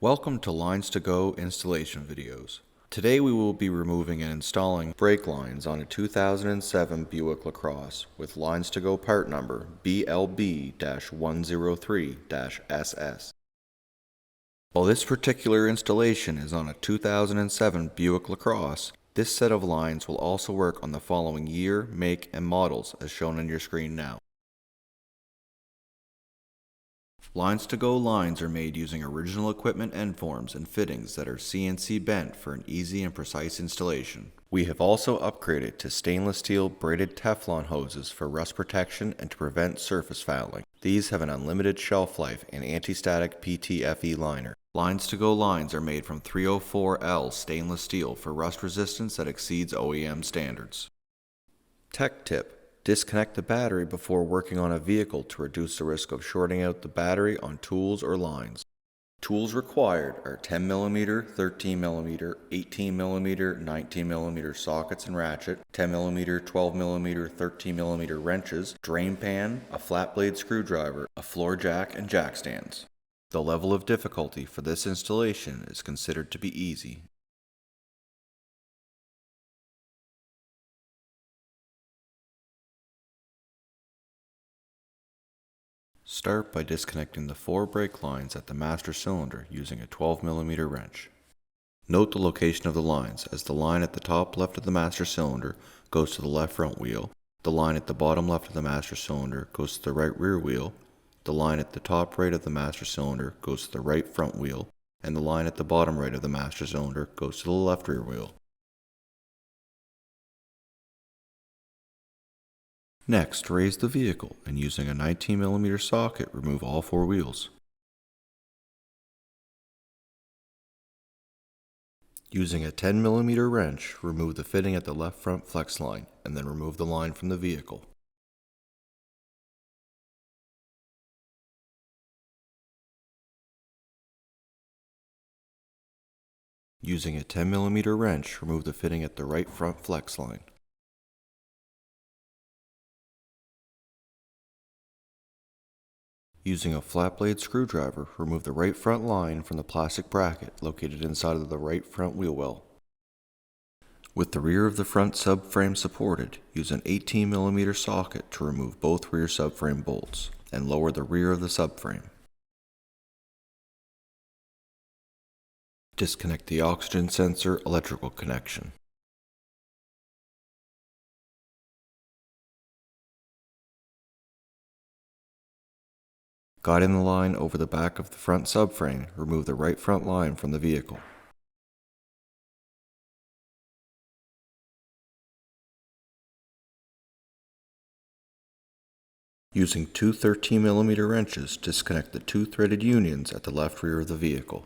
Welcome to LinesToGo installation videos. Today we will be removing and installing brake lines on a 2007 Buick LaCrosse with LinesToGo part number BLB-103-SS. While this particular installation is on a 2007 Buick LaCrosse, this set of lines will also work on the following year, make, and models as shown on your screen now. LinesToGo lines are made using original equipment end forms and fittings that are CNC bent for an easy and precise installation. We have also upgraded to stainless steel braided Teflon hoses for rust protection and to prevent surface fouling. These have an unlimited shelf life and anti-static PTFE liner. LinesToGo lines are made from 304L stainless steel for rust resistance that exceeds OEM standards. Tech tip: disconnect the battery before working on a vehicle to reduce the risk of shorting out the battery on tools or lines. Tools required are 10mm, 13mm, 18mm, 19mm sockets and ratchet, 10mm, 12mm, 13mm wrenches, drain pan, a flat blade screwdriver, a floor jack, and jack stands. The level of difficulty for this installation is considered to be easy. Start by disconnecting the 4 brake lines at the master cylinder using a 12mm wrench. Note the location of the lines, as the line at the top left of the master cylinder goes to the left front wheel, the line at the bottom left of the master cylinder goes to the right rear wheel, the line at the top right of the master cylinder goes to the right front wheel, and the line at the bottom right of the master cylinder goes to the left rear wheel. Next, raise the vehicle and using a 19mm socket, remove all 4 wheels. Using a 10mm wrench, remove the fitting at the left front flex line and then remove the line from the vehicle. Using a 10mm wrench, remove the fitting at the right front flex line. Using a flat blade screwdriver, remove the right front line from the plastic bracket located inside of the right front wheel well. With the rear of the front subframe supported, use an 18mm socket to remove both rear subframe bolts and lower the rear of the subframe. Disconnect the oxygen sensor electrical connection. Guiding the line over the back of the front subframe, remove the right front line from the vehicle. Using 2 13mm wrenches, disconnect the 2 threaded unions at the left rear of the vehicle.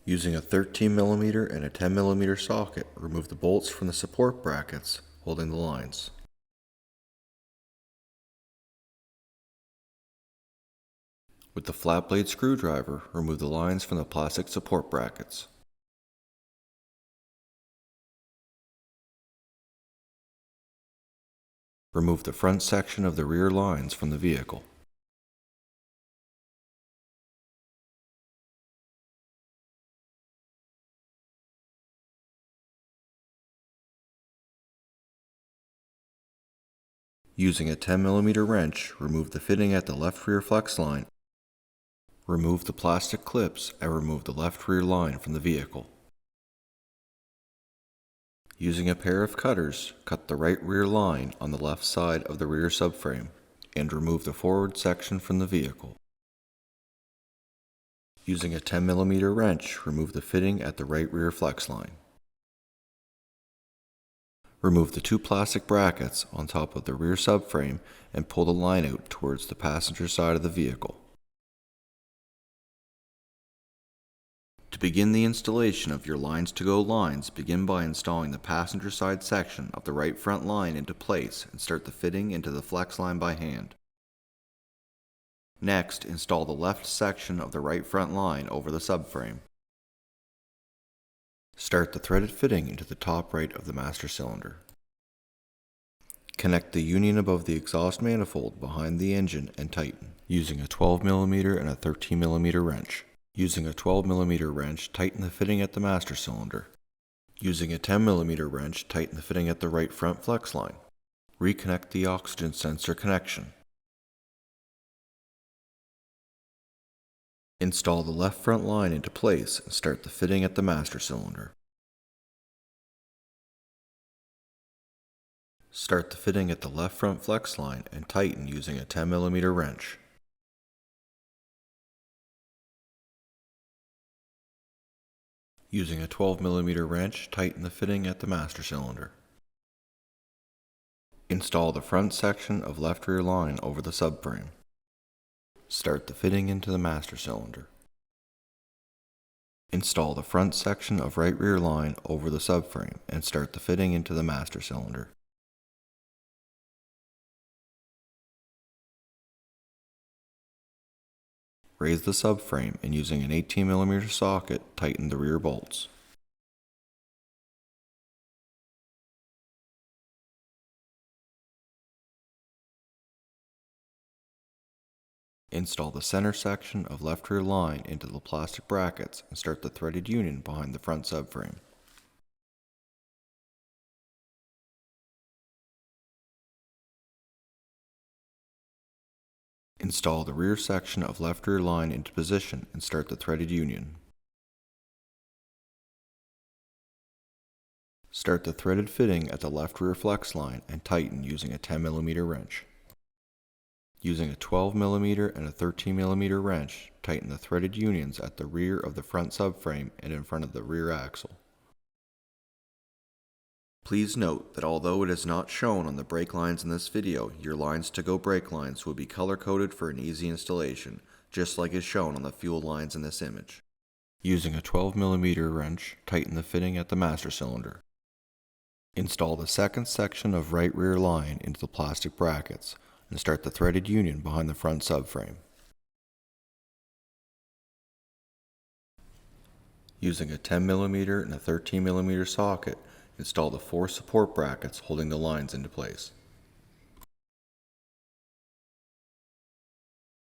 Using a 13mm and a 10mm socket, remove the bolts from the support brackets holding the lines. With the flat blade screwdriver, remove the lines from the plastic support brackets. Remove the front section of the rear lines from the vehicle. Using a 10mm wrench, remove the fitting at the left rear flex line. Remove the plastic clips and remove the left rear line from the vehicle. Using a pair of cutters, cut the right rear line on the left side of the rear subframe and remove the forward section from the vehicle. Using a 10mm wrench, remove the fitting at the right rear flex line. Remove the 2 plastic brackets on top of the rear subframe and pull the line out towards the passenger side of the vehicle. To begin the installation of your LinesToGo lines, begin by installing the passenger side section of the right front line into place and start the fitting into the flex line by hand. Next, install the left section of the right front line over the subframe. Start the threaded fitting into the top right of the master cylinder. Connect the union above the exhaust manifold behind the engine and tighten, using a 12mm and a 13mm wrench. Using a 12mm wrench, tighten the fitting at the master cylinder. Using a 10mm wrench, tighten the fitting at the right front flex line. Reconnect the oxygen sensor connection. Install the left front line into place and start the fitting at the master cylinder. Start the fitting at the left front flex line and tighten using a 10mm wrench. Using a 12mm wrench, tighten the fitting at the master cylinder. Install the front section of left rear line over the subframe. Start the fitting into the master cylinder. Install the front section of right rear line over the subframe and start the fitting into the master cylinder. Raise the subframe and using an 18mm socket, tighten the rear bolts. Install the center section of left rear line into the plastic brackets and start the threaded union behind the front subframe. Install the rear section of left rear line into position and start the threaded union. Start the threaded fitting at the left rear flex line and tighten using a 10mm wrench. Using a 12mm and a 13mm wrench, tighten the threaded unions at the rear of the front subframe and in front of the rear axle. Please note that although it is not shown on the brake lines in this video, your LinesToGo brake lines will be color-coded for an easy installation, just like is shown on the fuel lines in this image. Using a 12mm wrench, tighten the fitting at the master cylinder. Install the second section of right rear line into the plastic brackets and start the threaded union behind the front subframe. Using a 10mm and a 13mm socket, install the 4 support brackets holding the lines into place.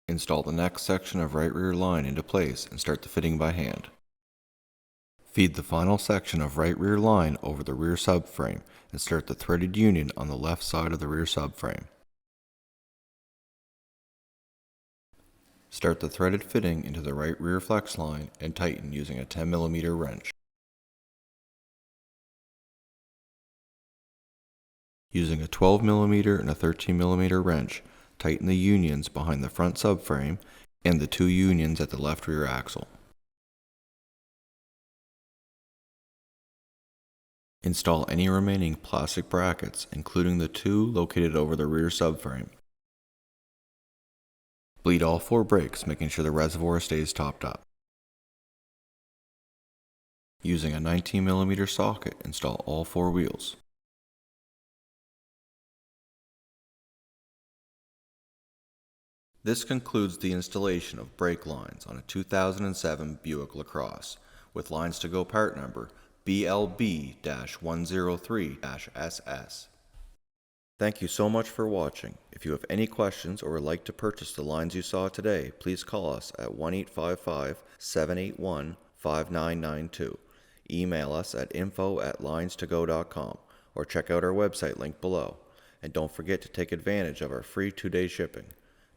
Install the next section of right rear line into place and start the fitting by hand. Feed the final section of right rear line over the rear subframe and start the threaded union on the left side of the rear subframe. Start the threaded fitting into the right rear flex line and tighten using a 10mm wrench. Using a 12mm and a 13mm wrench, tighten the unions behind the front subframe and the 2 unions at the left rear axle. Install any remaining plastic brackets, including the 2 located over the rear subframe. Bleed all 4 brakes, making sure the reservoir stays topped up. Using a 19mm socket, install all 4 wheels. This concludes the installation of brake lines on a 2007 Buick LaCrosse with LinesToGo part number BLB-103-SS. Thank you so much for watching. If you have any questions or would like to purchase the lines you saw today, please call us at 1-855-781-5992. Email us at info@linestogo.com or check out our website link below. And don't forget to take advantage of our free 2-day shipping.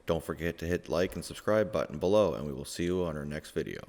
Don't forget to hit like and subscribe button below, and we will see you on our next video.